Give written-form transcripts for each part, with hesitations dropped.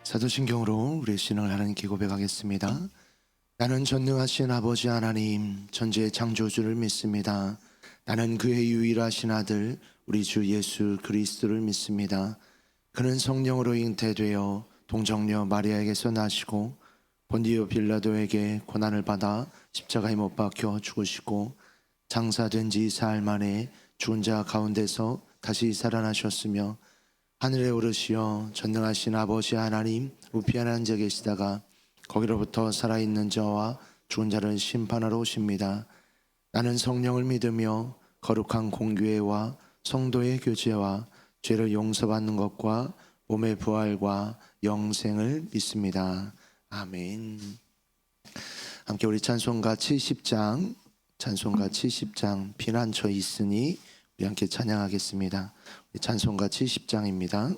사도신경으로 우리 신앙을 하나님께 고백하겠습니다. 나는 전능하신 아버지 하나님 천지의 창조주를 믿습니다. 나는 그의 유일하신 아들 우리 주 예수 그리스도를 믿습니다. 그는 성령으로 잉태되어 동정녀 마리아에게서 나시고 본디오 빌라도에게 고난을 받아 십자가에 못 박혀 죽으시고 장사된 지 사흘 만에 죽은 자 가운데서 다시 살아나셨으며 하늘에 오르시어 전능하신 아버지 하나님 우편에 앉아 계시다가 거기로부터 살아있는 자와 죽은 자를 심판하러 오십니다. 나는 성령을 믿으며 거룩한 공교회와 성도의 교제와 죄를 용서받는 것과 몸의 부활과 영생을 믿습니다. 아멘. 함께 우리 찬송가 70장 피난처 있으니 우리 함께 찬양하겠습니다. 우리 찬송가 70장입니다.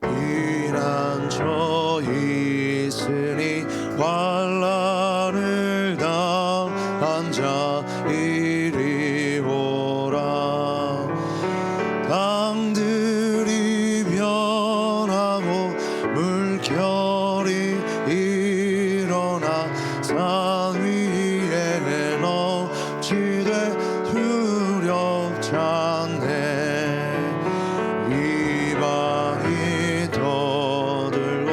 피난처 있으니 환난을 당한 자 이리 오라. 강들이 변하고 물결이 일어나 산 위에 넘치되 두렵지 않네. 이방이 떠들고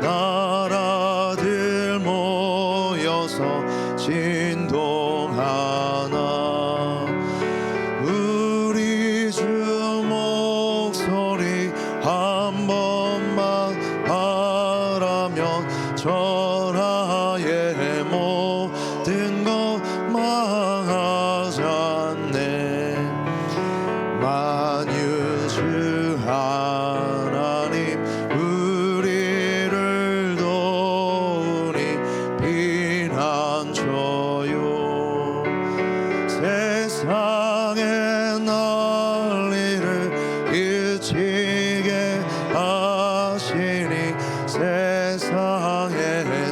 나라들 모여서 진동하나. 우리 주 목소리 한 번만 바라면 전하의 모든 것 망하지 않네. 만유주 하나님 우리를 도우니 피난처요. 세상의 난리를 그치게 하시니 세상의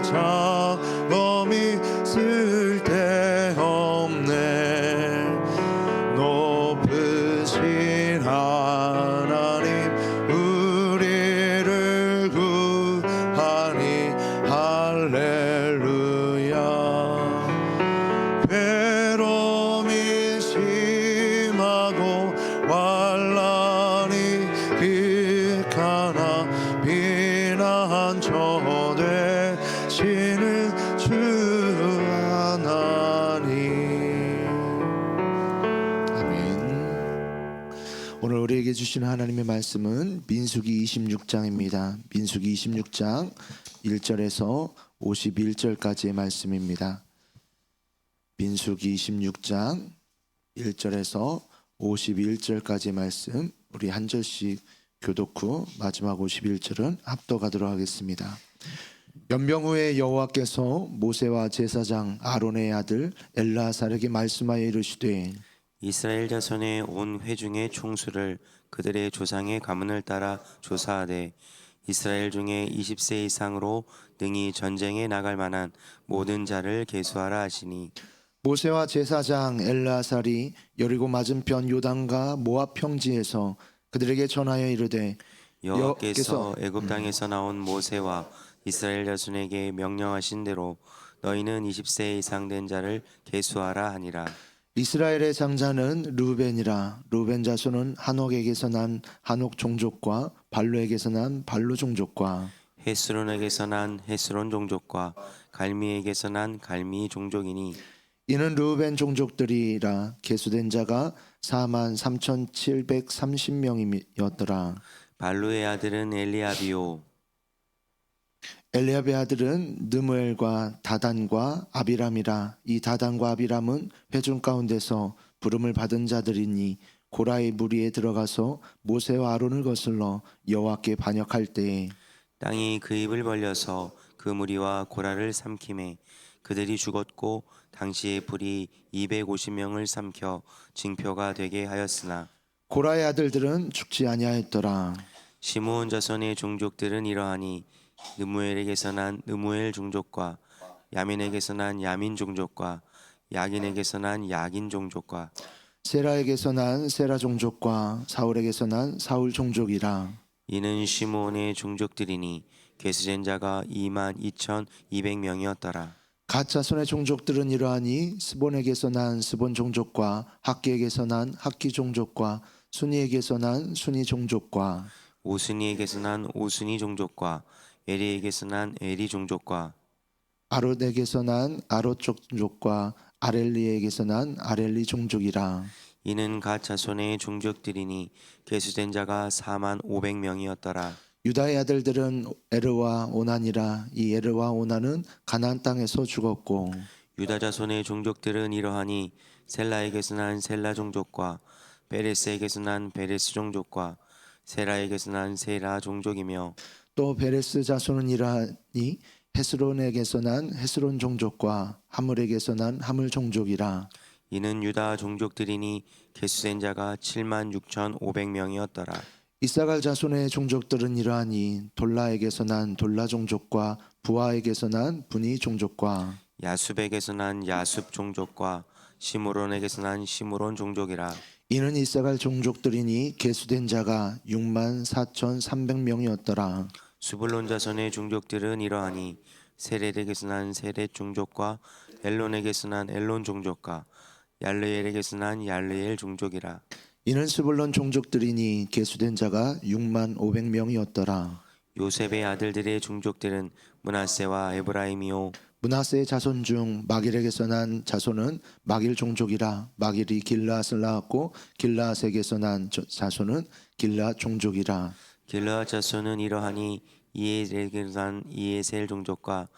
장엄이 쓸데없네. 높으신 하나님 우리를 구하니 할렐루야. 괴로움이 심하고 환난이 극하나 피난처 되시는 주 하나님. 아멘. 오늘 우리에게 주신 하나님의 말씀은 민수기 26장입니다. 민수기 26장 1절에서 51절까지의 말씀입니다. 민수기 26장 1절에서 51절까지의 말씀, 우리 한 절씩 교독 후 마지막 51절은 합독하도록 하겠습니다. 연병 후에 여호와께서 모세와 제사장 아론의 아들 엘라사르에게 말씀하여 이르시되 이스라엘 자손의 온 회중의 총수를 그들의 조상의 가문을 따라 조사하되 이스라엘 중에 20세 이상으로 능히 전쟁에 나갈 만한 모든 자를 계수하라 하시니 모세와 제사장 엘라살이 여리고 맞은편 요단과 모압 평지에서 그들에게 전하여 이르되 여호와께서 애굽 땅에서 나온 모세와 이스라엘 자손에게 명령하신 대로 너희는 20세 이상 된 자를 계수하라 하니라. 이스라엘의 장자는 르우벤이라. 르우벤 자손은 한옥에게서 난 한옥 종족과 발루에게서 난 발루 종족과 헤스론에게서 난 헤스론 종족과 갈미에게서 난 갈미 종족이니 이는 르우벤 종족들이라. 계수된 자가 43,730명이었더라. 발루의 아들은 엘리아비요 엘리압의 아들은 느무엘과 다단과 아비람이라. 이 다단과 아비람은 회중 가운데서 부름을 받은 자들이니 고라의 무리에 들어가서 모세와 아론을 거슬러 여호와께 반역할 때에 땅이 그 입을 벌려서 그 무리와 고라를 삼키매 그들이 죽었고 당시에 불이 250명을 삼켜 징표가 되게 하였으나 고라의 아들들은 죽지 아니하였더라. 시므온 자손의 종족들은 이러하니 느무엘에게서 난 느무엘 종족과 야민에게서 난 야민 종족과 야긴에게서 난 야긴 종족과 세라에게서 난 세라 종족과 사울에게서 난 사울 종족이라. 이는 시므온의 종족들이니 계수된 자가 22,200명이었더라. 갓 자손의 종족들은 이러하니 스본에게서 난 스본 종족과 학기에게서 난 학기 종족과 순이에게서 난 순이 종족과 오순이에게서 난 오순이 종족과 에리에게서 난 에리 종족과 아롯에게서 난 아롯 종족과 아렐리에게서 난 아렐리 종족이라. 이는 갓 자손의 종족들이니 계수된 자가 45,000명이었더라. 유다의 아들들은 에르와 오난이라. 이 에르와 오난은 가나안 땅에서 죽었고 유다 자손의 종족들은 이러하니 셀라에게서 난 셀라 종족과 베레스에게서 난 베레스 종족과 세라에게서 난 세라 종족이며 또 베레스 자손은 이러하니 헤스론에게서 난 헤스론 종족과 하물에게서 난 하물 종족이라. 이는 유다 종족들이니 계수된 자가 76,500명이었더라. 이사갈 자손의 종족들은 이러하니 돌라에게서 난 돌라 종족과 부하에게서 난 분이 종족과 야숲에게서 난 야숲 종족과 시므론에게서 난 시므론 종족이라. 이는 이사갈 종족들이니 계수된 자가 64,300명이었더라. 수불론 자손의 종족들은 이러하니 세렛에게서 난 세렛 종족과 엘론에게서 난 엘론 종족과 얄르엘에게서 난 얄르엘 종족이라. 이는 스불론 종족들이니 계수된 자가 65,000명이었더라. 요셉의 아들들의 종족들은 므낫세와 에브라임이요 므낫세의 자손 중 마길에게서 난 자손은 마길 종족이라. 마길이 길라앗을 낳았고 길라앗에게서 난 자손은 길라앗 종족이라. 길르앗 자손은 이러하니 이에셀에게서 난 이에셀 종족과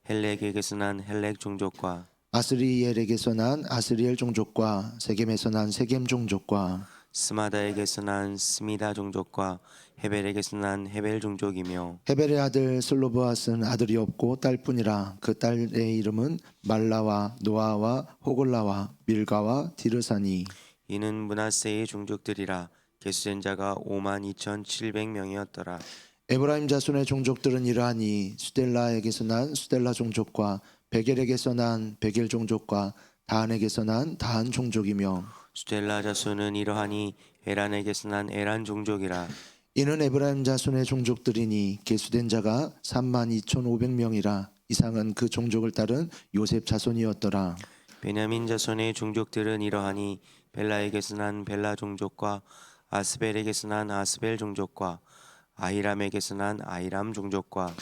헬렉에게서 난 헬렉 종족과 아스리엘에게서 난 아스리엘 종족과 세겜에서 난 세겜 종족과 스마다에게서 난 스미다 종족과 헤벨에게서 난 헤벨 종족이며 헤벨의 아들 슬로보앗은 아들이 없고 딸뿐이라. 그 딸의 이름은 말라와 노아와 호골라와 밀가와 디르사니. 이는 므낫세의 종족들이라. 계수된 자가 52,700명이었더라. 에브라임 자손의 종족들은 이러하니 수델라에게서 난 수델라 종족과 베겔에게서 난 베겔 종족과 다한에게서 난 다한 종족이며 수델라 자손은 이러하니 에란에게서 난 에란 종족이라. 이는 에브라임 자손의 종족들이니 계수된 자가 32,500명이라. 이상은 그 종족을 따른 요셉 자손이었더라. 베냐민 자손의 종족들은 이러하니 벨라에게서 난 벨라 종족과 아스벨에게서 난 아스벨 종족과 아히람에게서 난 아히람 종족과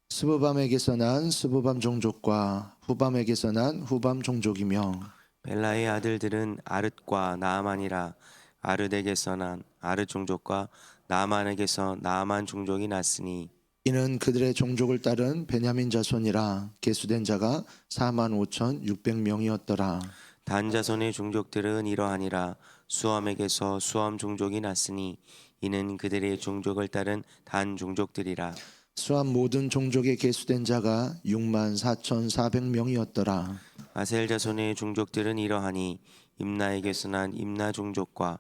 스브밤에게서 난 스브밤 종족과 후밤에게서 난 후밤 종족이며 벨라의 아들들은 아르과 나아만이라. 아르덱에서 난 아르 종족과 나아만에게서 나아만 종족이 났으니 이는 그들의 종족을 따른 베냐민 자손이라. 계수된 자가 45,600명이었더라. 단 자손의 종족들은 이러하니라. 수암에게서 수암 종족이 났으니 이는 그들의 종족을 따른 단 종족들이라. 수암 모든 종족에 계수된 자가 64,400명이었더라. 아셀 자손의 종족들은 이러하니 임나에게서 난 임나 종족과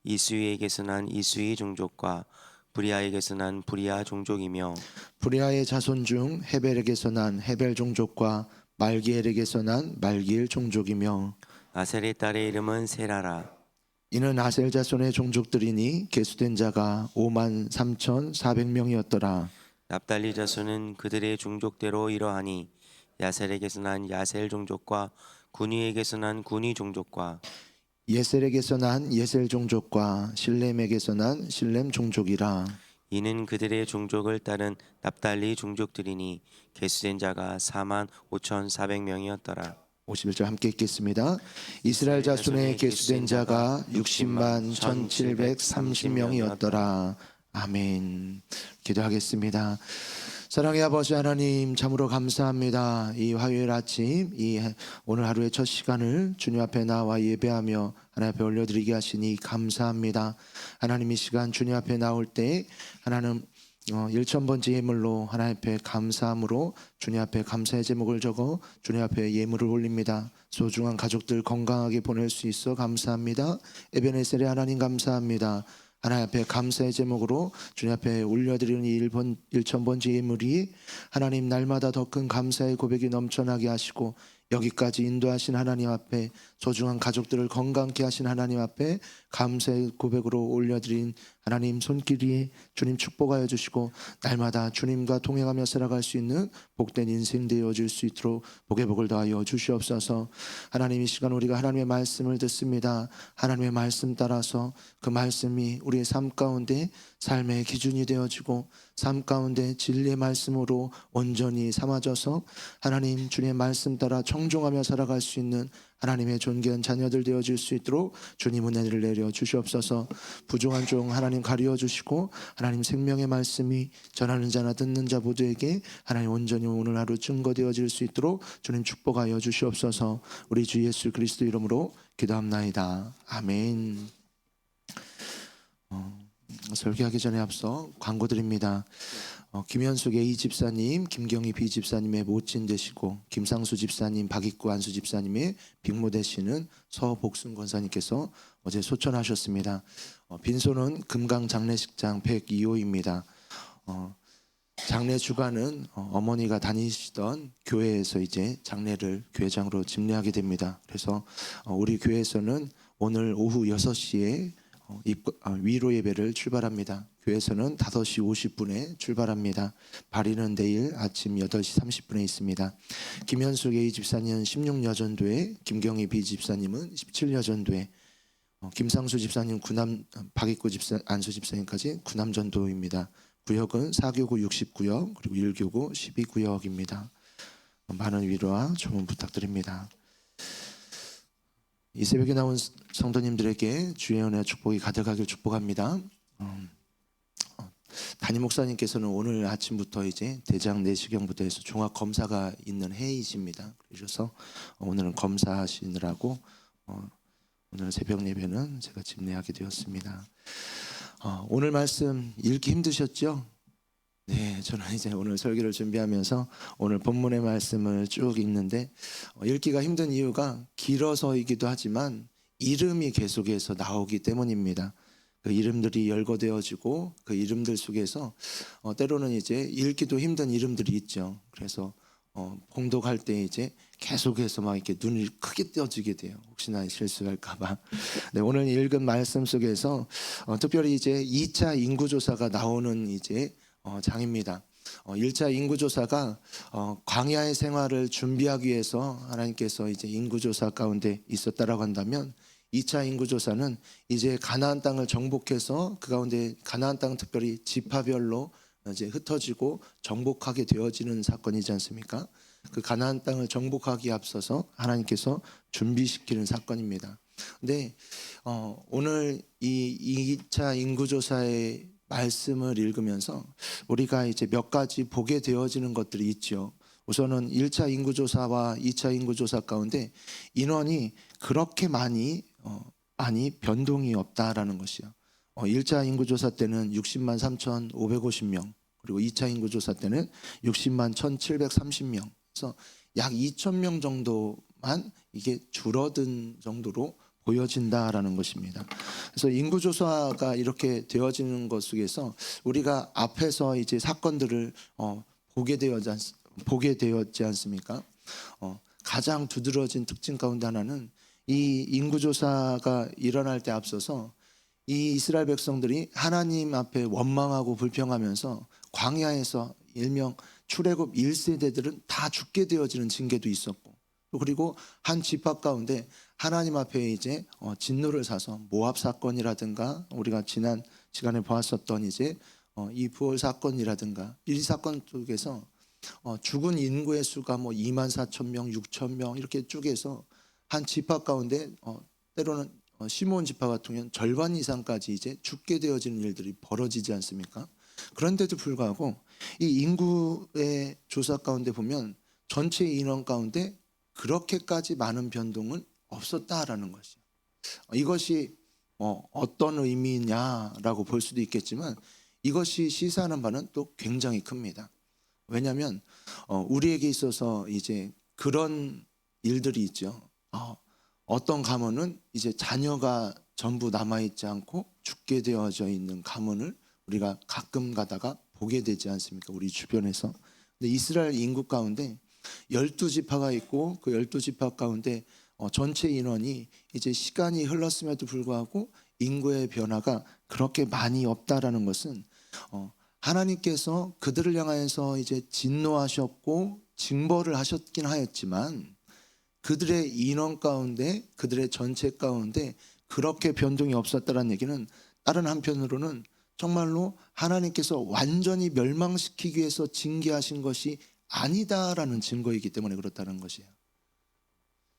이스위에게서 난 이스위 종족과 브리아에게서 난 브리아 종족이며 브리아의 자손 중 헤벨에게서 난 헤벨 종족과 말기엘에게서 난 말기엘 종족이며 아셀의 딸의 이름은 세라라. 이는 아셀 자손의 종족들이니 계수된 자가 53,400명이었더라. 납달리 자손은 그들의 종족대로 이러하니 야셀에게서 난 야셀 종족과 군위에게서 난 군위 종족과 예셀에게서 난 예셀 종족과 실렘에게서 난 실렘 종족이라. 이는 그들의 종족을 따른 납달리 종족들이니 계수된 자가 45,400명이었더라. 51절 함께 읽겠습니다. 이스라엘 자손의 계수된 자가 60만 1,730명이었더라. 아멘. 기도하겠습니다. 사랑의 아버지 하나님, 참으로 감사합니다. 이 화요일 아침, 오늘 하루의 첫 시간을 주님 앞에 나와 예배하며 하나님 앞에 올려드리게 하시니 감사합니다. 하나님, 이 시간 주님 앞에 나올 때 하나님 1,000번째 예물로 하나님 앞에 감사함으로 주님 앞에 감사의 제목을 적어 주님 앞에 예물을 올립니다. 소중한 가족들 건강하게 보낼 수 있어 감사합니다. 에베네셀의 하나님 감사합니다. 하나님 앞에 감사의 제목으로 주님 앞에 올려드리는 이 1,000번째 예물이 하나님 날마다 더 큰 감사의 고백이 넘쳐나게 하시고 여기까지 인도하신 하나님 앞에, 소중한 가족들을 건강케 하신 하나님 앞에 감사의 고백으로 올려드린 하나님 손길 위에 주님 축복하여 주시고, 날마다 주님과 동행하며 살아갈 수 있는 복된 인생 되어줄 수 있도록 복의 복을 더하여 주시옵소서. 하나님, 이 시간 우리가 하나님의 말씀을 듣습니다. 하나님의 말씀 따라서 그 말씀이 우리의 삶 가운데 삶의 기준이 되어지고, 삶 가운데 진리의 말씀으로 온전히 삼아져서 하나님 주님의 말씀 따라 청종하며 살아갈 수 있는 하나님의 존귀한 자녀들 되어질 수 있도록 주님 은혜를 내려 주시옵소서. 부족한 종 하나님 가리워 주시고, 하나님 생명의 말씀이 전하는 자나 듣는 자 모두에게 하나님 온전히 오늘 하루 증거되어질 수 있도록 주님 축복하여 주시옵소서. 우리 주 예수 그리스도 이름으로 기도합나이다. 아멘. 설교하기 전에 앞서 광고 드립니다. 김현숙 A 집사님, 김경희 B 집사님의 모친 되시고, 김상수 집사님, 박익구 안수 집사님의 빅모 되시는 서복순 권사님께서 어제 소천하셨습니다. 빈소는 금강 장례식장 102호입니다. 장례 주간은 어머니가 다니시던 교회에서 이제 장례를 교회장으로 집례하게 됩니다. 그래서 우리 교회에서는 오늘 오후 6시에 위로 예배를 출발합니다. 교회에서는 5시 50분에 출발합니다. 발인은 내일 아침 8시 30분에 있습니다. 김현숙 A 집사님은 16여전도에, 김경희 B 집사님은 17여전도에, 김상수 집사님 박익구 집사 안수 집사님까지 구남전도입니다. 구역은 4교구 60구역 그리고 1교구 12구역입니다. 많은 위로와 조언 부탁드립니다. 이 새벽에 나온 성도님들에게 주의 은혜 축복이 가득하길 축복합니다. 담임 목사님께서는 오늘 아침부터 이제 대장 내시경부터 해서 종합 검사가 있는 해이십니다. 그러셔서 오늘은 검사하시느라고 오늘 새벽 예배는 제가 집례하게 되었습니다. 오늘 말씀 읽기 힘드셨죠? 네, 저는 이제 오늘 설교를 준비하면서 오늘 본문의 말씀을 쭉 읽는데 읽기가 힘든 이유가 길어서이기도 하지만 이름이 계속해서 나오기 때문입니다. 그 이름들이 열거되어지고 그 이름들 속에서 때로는 이제 읽기도 힘든 이름들이 있죠. 그래서 봉독할 때 이제 계속해서 막 이렇게 눈이 크게 떠지게 돼요. 혹시나 실수할까봐. 네, 오늘 읽은 말씀 속에서 특별히 이제 2차 인구조사가 나오는 이제 장입니다. 1차 인구조사가 광야의 생활을 준비하기 위해서 하나님께서 이제 인구조사 가운데 있었다라고 한다면, 2차 인구조사는 이제 가나안 땅을 정복해서 그 가운데 가나안 땅 특별히 지파별로 이제 흩어지고 정복하게 되어지는 사건이지 않습니까? 그 가나안 땅을 정복하기에 앞서서 하나님께서 준비시키는 사건입니다. 근데 오늘 이 2차 인구조사의 말씀을 읽으면서 우리가 이제 몇 가지 보게 되어지는 것들이 있죠. 우선은 1차 인구조사와 2차 인구조사 가운데 인원이 그렇게 많이 변동이 없다라는 것이요. 1차 인구조사 때는 60만 3,550명, 그리고 2차 인구조사 때는 60만 1,730명. 그래서 약 2,000명 정도만 이게 줄어든 정도로 보여진다라는 것입니다. 그래서 인구조사가 이렇게 되어지는 것 속에서 우리가 앞에서 이제 사건들을 보게 되었지 않습니까? 가장 두드러진 특징 가운데 하나는 이 인구조사가 일어날 때 앞서서 이 이스라엘 백성들이 하나님 앞에 원망하고 불평하면서 광야에서 일명 출애굽 1세대들은 다 죽게 되어지는 징계도 있었고, 그리고 한 집합 가운데 하나님 앞에 이제 진노를 사서 모압 사건이라든가 우리가 지난 시간에 보았었던 이제 이 부월 사건이라든가 이 사건 속에서 죽은 인구의 수가 뭐 2만 4천 명, 6천 명 이렇게 쭉 해서 한 집합 가운데 때로는 시몬 집합 같은 경우는 절반 이상까지 이제 죽게 되어지는 일들이 벌어지지 않습니까? 그런데도 불구하고 이 인구의 조사 가운데 보면 전체 인원 가운데 그렇게까지 많은 변동은 없었다라는 것이요. 이것이 어떤 의미냐라고 볼 수도 있겠지만 이것이 시사하는 바는 또 굉장히 큽니다. 왜냐하면 우리에게 있어서 이제 그런 일들이 있죠. 어떤 가문은 이제 자녀가 전부 남아있지 않고 죽게 되어져 있는 가문을 우리가 가끔 가다가 보게 되지 않습니까? 우리 주변에서. 근데 이스라엘 인구 가운데 12지파가 있고 그 12지파 가운데 전체 인원이 이제 시간이 흘렀음에도 불구하고 인구의 변화가 그렇게 많이 없다라는 것은 하나님께서 그들을 향하여서 이제 진노하셨고 징벌을 하셨긴 하였지만 그들의 인원 가운데 그들의 전체 가운데 그렇게 변동이 없었다는 얘기는 다른 한편으로는 정말로 하나님께서 완전히 멸망시키기 위해서 징계하신 것이 아니다라는 증거이기 때문에 그렇다는 것이에요.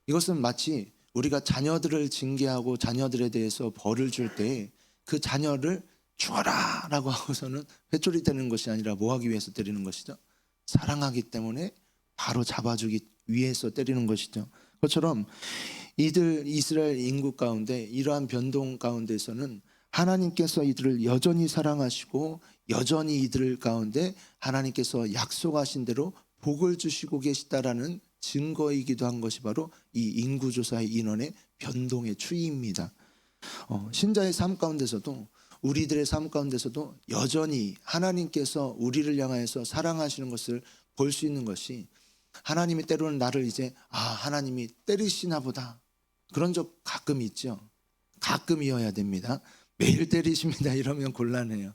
이것은 마치 우리가 자녀들을 징계하고 자녀들에 대해서 벌을 줄 때 그 자녀를 죽어라 라고 하고서는 회초리 때리는 것이 아니라 뭐 하기 위해서 때리는 것이죠? 사랑하기 때문에 바로 잡아주기 위해서 때리는 것이죠. 그것처럼 이들 이스라엘 인구 가운데 이러한 변동 가운데서는 하나님께서 이들을 여전히 사랑하시고 여전히 이들 가운데 하나님께서 약속하신 대로 복을 주시고 계시다라는 증거이기도 한 것이 바로 이 인구조사의 인원의 변동의 추이입니다. 신자의 삶 가운데서도 우리들의 삶 가운데서도 여전히 하나님께서 우리를 향하여서 사랑하시는 것을 볼 수 있는 것이 하나님이 때로는 나를 이제 하나님이 때리시나 보다 그런 적 가끔 있죠. 가끔이어야 됩니다. 매일 때리십니다 이러면 곤란해요.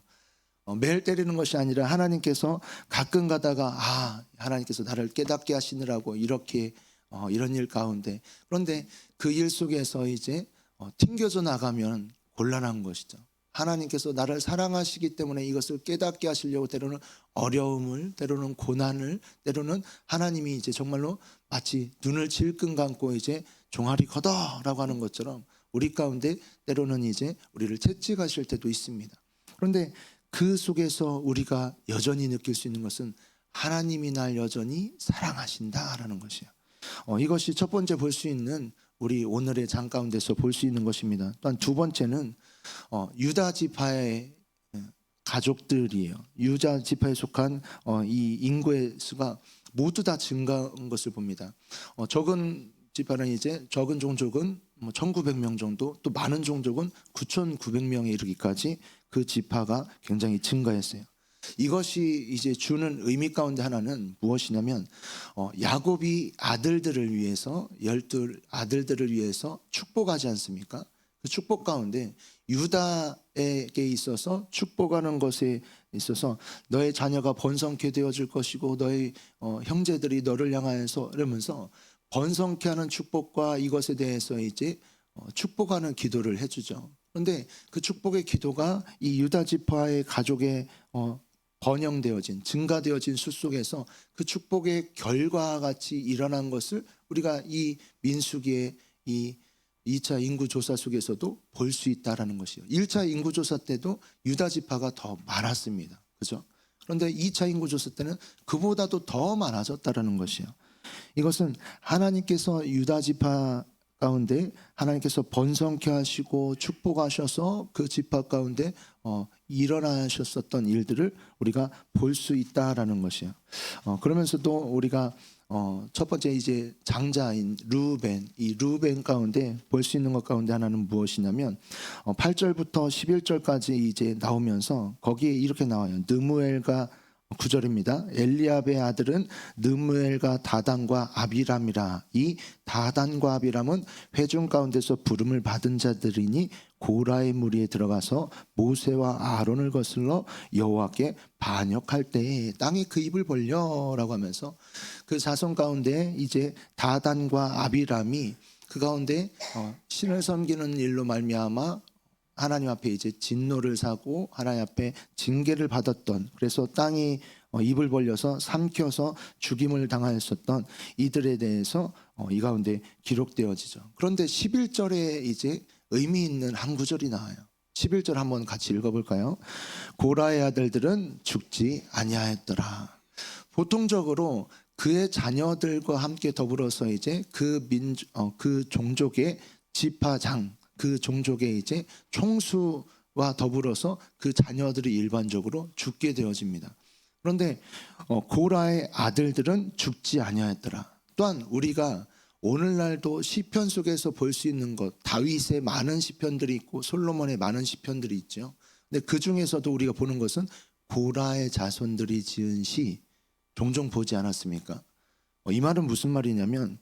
매일 때리는 것이 아니라 하나님께서 가끔 가다가 하나님께서 나를 깨닫게 하시느라고 이렇게 이런 일 가운데 그런데 그 일 속에서 이제 튕겨져 나가면 곤란한 것이죠. 하나님께서 나를 사랑하시기 때문에 이것을 깨닫게 하시려고 때로는 어려움을 때로는 고난을 때로는 하나님이 이제 정말로 마치 눈을 질끈 감고 이제 종아리 걷어라고 하는 것처럼 우리 가운데 때로는 이제 우리를 채찍하실 때도 있습니다. 그런데 그 속에서 우리가 여전히 느낄 수 있는 것은 하나님이 날 여전히 사랑하신다라는 것이에요. 이것이 첫 번째 볼 수 있는 우리 오늘의 장 가운데서 볼 수 있는 것입니다. 또한 두 번째는 유다 지파의 가족들이에요. 유다 지파에 속한 이 인구의 수가 모두 다 증가한 것을 봅니다. 적은 지파는 이제 적은 종족은 1900명 정도, 또 많은 종족은 9900명에 이르기까지 그 지파가 굉장히 증가했어요. 이것이 이제 주는 의미 가운데 하나는 무엇이냐면 야곱이 아들들을 위해서 12 아들들을 위해서 축복하지 않습니까? 그 축복 가운데 유다에게 있어서 축복하는 것에 있어서 너의 자녀가 번성케 되어질 것이고 너의 형제들이 너를 향하여서 이러면서 번성케 하는 축복과 이것에 대해서 이제 축복하는 기도를 해주죠. 그런데 그 축복의 기도가 이 유다 지파의 가족의 번영되어진 증가되어진 수 속에서 그 축복의 결과와 같이 일어난 것을 우리가 이 민수기의 이 2차 인구조사 속에서도 볼 수 있다라는 것이요. 1차 인구조사 때도 유다 지파가 더 많았습니다. 그죠? 그런데 2차 인구조사 때는 그보다도 더 많아졌다라는 것이요. 이것은 하나님께서 유다 지파 가운데 하나님께서 번성케 하시고 축복하셔서 그 지파 가운데 일어나셨었던 일들을 우리가 볼 수 있다라는 것이에요. 그러면서도 우리가 첫 번째 이제 장자인 루벤, 이 루벤 가운데 볼 수 있는 것 가운데 하나는 무엇이냐면 8절부터 11절까지 이제 나오면서 거기에 이렇게 나와요. 느무엘과 9절입니다. 엘리압의 아들은 느무엘과 다단과 아비람이라. 이 다단과 아비람은 회중 가운데서 부름을 받은 자들이니 고라의 무리에 들어가서 모세와 아론을 거슬러 여호와께 반역할 때에 땅이 그 입을 벌려라고 하면서 그 자손 가운데 이제 다단과 아비람이 그 가운데 신을 섬기는 일로 말미암아 하나님 앞에 이제 진노를 사고 하나님 앞에 징계를 받았던, 그래서 땅이 입을 벌려서 삼켜서 죽임을 당하였었던 이들에 대해서 이 가운데 기록되어지죠. 그런데 11절에 이제 의미 있는 한 구절이 나와요. 11절 한번 같이 읽어볼까요? 고라의 아들들은 죽지 아니하였더라. 보통적으로 그의 자녀들과 함께 더불어서 이제 그 종족의 지파장, 그 종족의 이제 총수와 더불어서 그 자녀들이 일반적으로 죽게 되어집니다. 그런데 고라의 아들들은 죽지 아니하였더라. 또한 우리가 오늘날도 시편 속에서 볼 수 있는 것, 다윗의 많은 시편들이 있고 솔로몬의 많은 시편들이 있죠. 근데 그 중에서도 우리가 보는 것은 고라의 자손들이 지은 시 종종 보지 않았습니까? 이 말은 무슨 말이냐면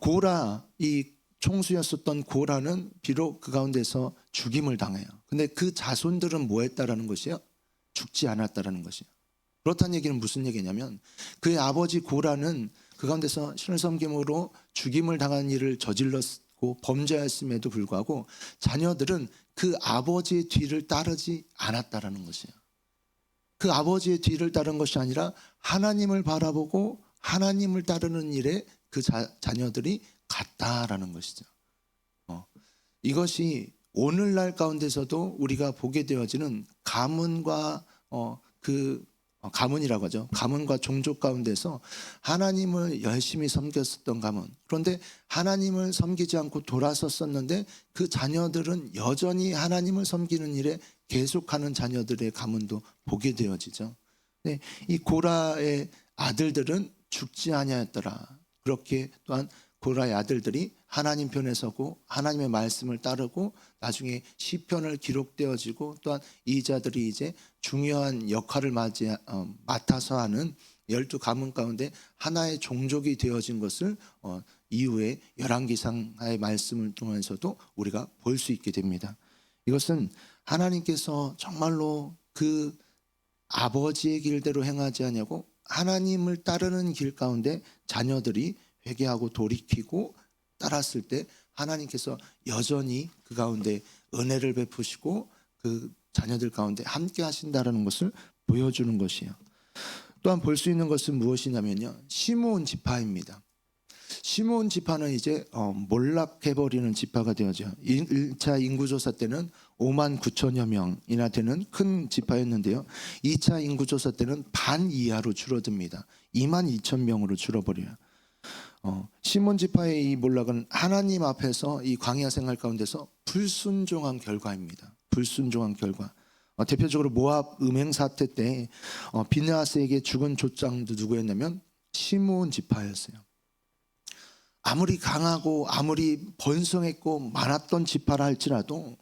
고라, 이 총수였었던 고라는 비록 그 가운데서 죽임을 당해요. 근데 그 자손들은 뭐 했다라는 것이요? 죽지 않았다라는 것이요. 그렇다는 얘기는 무슨 얘기냐면 그의 아버지 고라는 그 가운데서 신을 섬김으로 죽임을 당한 일을 저질렀고 범죄했음에도 불구하고 자녀들은 그 아버지의 뒤를 따르지 않았다라는 것이에요. 그 아버지의 뒤를 따른 것이 아니라 하나님을 바라보고 하나님을 따르는 일에 그 자녀들이 갔다라는 것이죠. 이것이 오늘날 가운데서도 우리가 보게 되어지는 가문과 가문이라고 하죠. 가문과 종족 가운데서 하나님을 열심히 섬겼었던 가문. 그런데 하나님을 섬기지 않고 돌아섰었는데 그 자녀들은 여전히 하나님을 섬기는 일에 계속하는 자녀들의 가문도 보게 되어지죠. 네, 이 고라의 아들들은 죽지 아니하였더라. 그렇게 또한 고라의 아들들이 하나님 편에 서고 하나님의 말씀을 따르고 나중에 시편을 기록되어지고 또한 이 자들이 이제 중요한 역할을 맡아서 하는 12가문 가운데 하나의 종족이 되어진 것을 이후에 열왕기상의 말씀을 통해서도 우리가 볼 수 있게 됩니다. 이것은 하나님께서 정말로 그 아버지의 길대로 행하지 아니하고 하나님을 따르는 길 가운데 자녀들이 회개하고 돌이키고 따랐을 때 하나님께서 여전히 그 가운데 은혜를 베푸시고 그 자녀들 가운데 함께 하신다라는 것을 보여주는 것이에요. 또한 볼 수 있는 것은 무엇이냐면요, 시므온 지파입니다. 시므온 지파는 이제 몰락해버리는 지파가 되어져. 1차 인구조사 때는 5만 9천여 명이나 되는 큰 지파였는데요, 2차 인구조사 때는 반 이하로 줄어듭니다. 2만 2천 명으로 줄어버려요. 시몬 지파의 이 몰락은 하나님 앞에서 이 광야 생활 가운데서 불순종한 결과입니다. 불순종한 결과. 대표적으로 모압 음행 사태 때 비느하스에게 죽은 족장도 누구였냐면 시므온 지파였어요. 아무리 강하고 아무리 번성했고 많았던 지파라 할지라도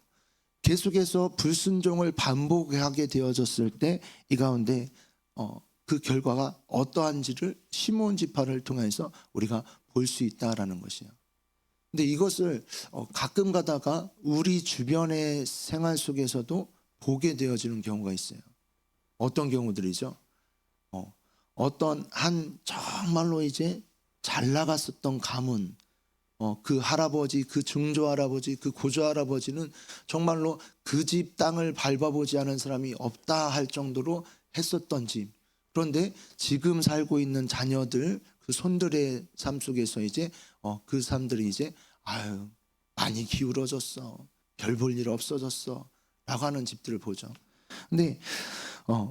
계속해서 불순종을 반복하게 되어졌을 때 이 가운데 그 결과가 어떠한지를 시므온 지파를 통해서 우리가 볼 수 있다라는 것이에요. 근데 이것을 가끔 가다가 우리 주변의 생활 속에서도 보게 되어지는 경우가 있어요. 어떤 경우들이죠? 어떤 한 정말로 이제 잘 나갔었던 가문, 그 할아버지, 그 증조 할아버지, 그 고조 할아버지는 정말로 그 집 땅을 밟아보지 않은 사람이 없다 할 정도로 했었던 집. 그런데 지금 살고 있는 자녀들, 그 손들의 삶 속에서 이제 그 사람들이 이제 많이 기울어졌어, 별 볼 일 없어졌어 라고 하는 집들을 보죠. 근데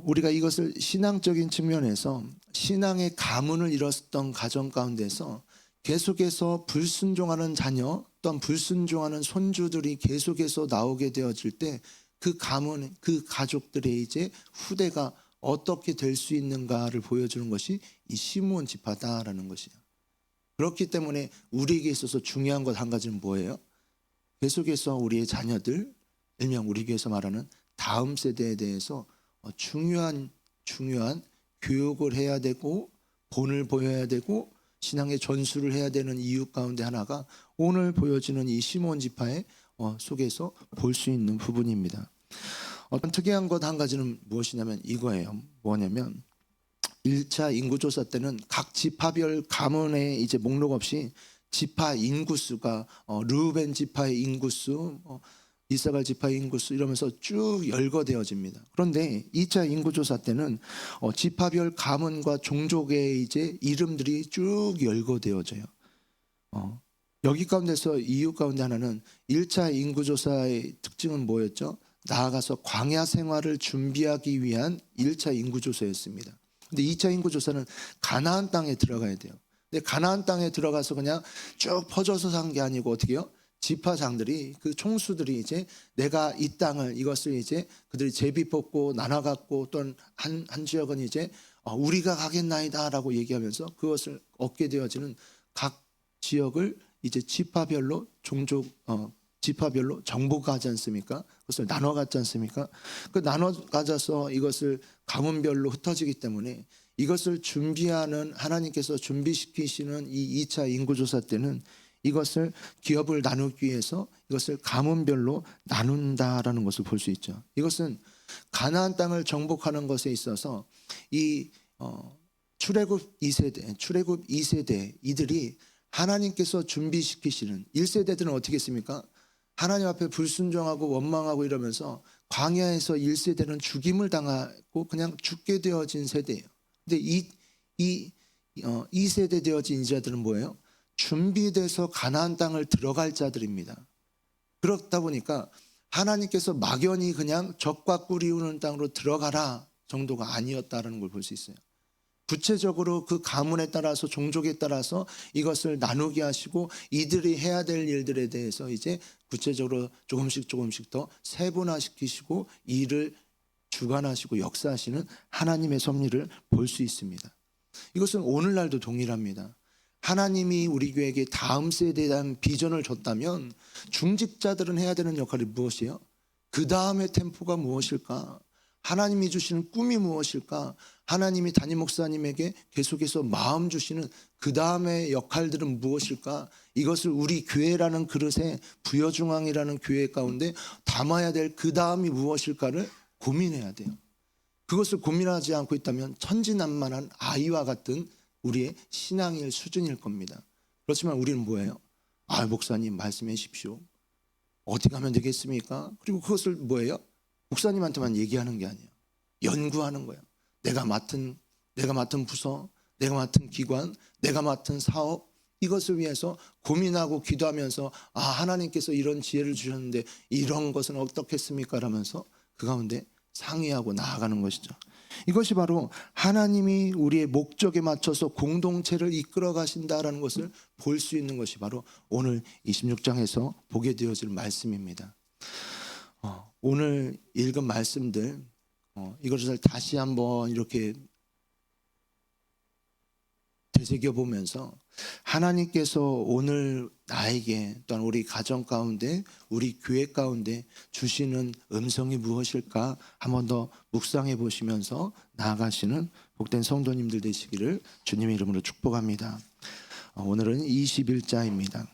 우리가 이것을 신앙적인 측면에서 신앙의 가문을 이뤘던 가정 가운데서 계속해서 불순종하는 자녀 또한 불순종하는 손주들이 계속해서 나오게 되어질 때 그 가문, 그 가족들의 이제 후대가 어떻게 될 수 있는가를 보여주는 것이 이 시므온 지파다라는 것이에요. 그렇기 때문에 우리에게 있어서 중요한 것 한 가지는 뭐예요? 계속해서 우리의 자녀들, 일명 우리 교회에서 말하는 다음 세대에 대해서 중요한 교육을 해야 되고 본을 보여야 되고 신앙의 전수를 해야 되는 이유 가운데 하나가 오늘 보여지는 이 시므온 지파의 속에서 볼 수 있는 부분입니다. 어떤 특이한 것 한 가지는 무엇이냐면 이거예요. 뭐냐면 1차 인구조사 때는 각 지파별 가문의 이제 목록 없이 지파 인구수가 르우벤 지파의 인구수, 이사갈 지파의 인구수 이러면서 쭉 열거되어집니다. 그런데 2차 인구조사 때는 지파별 가문과 종족의 이제 이름들이 쭉 열거되어져요. 여기 가운데서 이유 가운데 하나는 1차 인구조사의 특징은 뭐였죠? 나아가서 광야 생활을 준비하기 위한 1차 인구조사였습니다. 근데 2차 인구조사는 가나안 땅에 들어가야 돼요. 근데 가나안 땅에 들어가서 그냥 쭉 퍼져서 산 게 아니고 어떻게 해요? 지파장들이, 그 총수들이 이제 내가 이 땅을, 이것을 이제 그들이 제비 뽑고 나눠 갖고 또한 한 지역은 이제 우리가 가겠나이다라고 얘기하면서 그것을 얻게 되어지는 각 지역을 이제 지파별로 지파별로 정보가 하지 않습니까? 그것을 나눠 갖지 않습니까? 그 나눠 가져서 이것을 가문별로 흩어지기 때문에 이것을 준비하는 하나님께서 준비시키시는 이 2차 인구조사 때는 이것을 기업을 나누기 위해서 이것을 가문별로 나눈다라는 것을 볼 수 있죠. 이것은 가나안 땅을 정복하는 것에 있어서 이 출애굽 2세대 이들이 하나님께서 준비시키시는 1세대들은 어떻게 했습니까? 하나님 앞에 불순종하고 원망하고 이러면서 광야에서 1세대는 죽임을 당하고 그냥 죽게 되어진 세대예요. 근데 이 2세대 되어진 이자들은 뭐예요? 준비돼서 가나안 땅을 들어갈 자들입니다. 그렇다 보니까 하나님께서 막연히 그냥 적과 꿀이우는 땅으로 들어가라 정도가 아니었다는 걸 볼 수 있어요. 구체적으로 그 가문에 따라서 종족에 따라서 이것을 나누게 하시고 이들이 해야 될 일들에 대해서 이제 구체적으로 조금씩 더 세분화시키시고 일을 주관하시고 역사하시는 하나님의 섭리를 볼 수 있습니다. 이것은 오늘날도 동일합니다. 하나님이 우리 교회에게 다음 세대에 대한 비전을 줬다면 중직자들은 해야 되는 역할이 무엇이에요? 그 다음의 템포가 무엇일까? 하나님이 주시는 꿈이 무엇일까? 하나님이 담임 목사님에게 계속해서 마음 주시는 그 다음의 역할들은 무엇일까? 이것을 우리 교회라는 그릇에 부여중앙이라는 교회 가운데 담아야 될 그 다음이 무엇일까를 고민해야 돼요. 그것을 고민하지 않고 있다면 천진난만한 아이와 같은 우리의 신앙의 수준일 겁니다. 그렇지만 우리는 뭐예요? 목사님 말씀해 주십시오. 어디 가면 되겠습니까? 그리고 그것을 뭐예요? 목사님한테만 얘기하는 게 아니에요. 연구하는 거예요. 내가 맡은 부서, 내가 맡은 기관, 내가 맡은 사업, 이것을 위해서 고민하고 기도하면서 하나님께서 이런 지혜를 주셨는데 이런 것은 어떻겠습니까? 라면서 그 가운데 상의하고 나아가는 것이죠. 이것이 바로 하나님이 우리의 목적에 맞춰서 공동체를 이끌어 가신다라는 것을 볼 수 있는 것이 바로 오늘 26장에서 보게 되어질 말씀입니다. 오늘 읽은 말씀들 이것을 다시 한번 이렇게 되새겨 보면서 하나님께서 오늘 나에게 또한 우리 가정 가운데 우리 교회 가운데 주시는 음성이 무엇일까 한번 더 묵상해 보시면서 나아가시는 복된 성도님들 되시기를 주님의 이름으로 축복합니다. 오늘은 21자입니다.